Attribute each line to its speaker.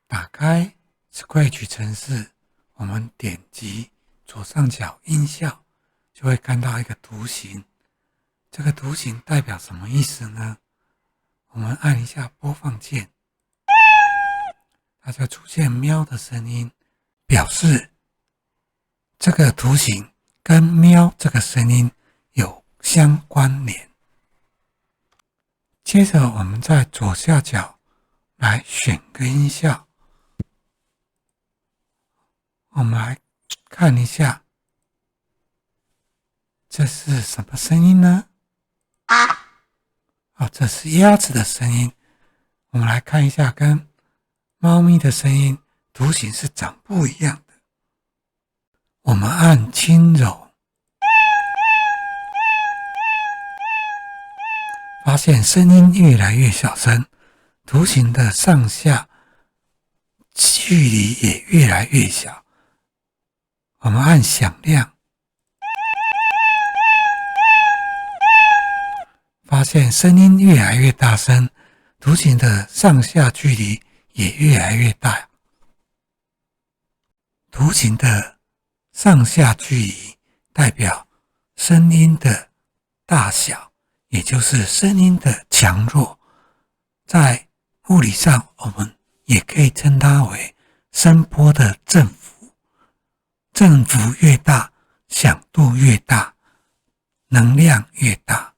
Speaker 1: 打开 Scratch 程式，我们点击左上角音效，就会看到一个图形。这个图形代表什么意思呢？我们按一下播放键，它就出现喵的声音，表示这个图形跟喵这个声音有相关联。接着我们在左下角来选个音效，我们来看一下这是什么声音呢？这是鸭子的声音。我们来看一下跟猫咪的声音图形是长不一样的。我们按轻柔，发现声音越来越小声，图形的上下距离也越来越小。我们按响亮，发现声音越来越大声，图形的上下距离也越来越大。图形的上下距离代表声音的大小，也就是声音的强弱。在物理上，我们也可以称它为声波的振幅。振幅越大，响度越大，能量越大。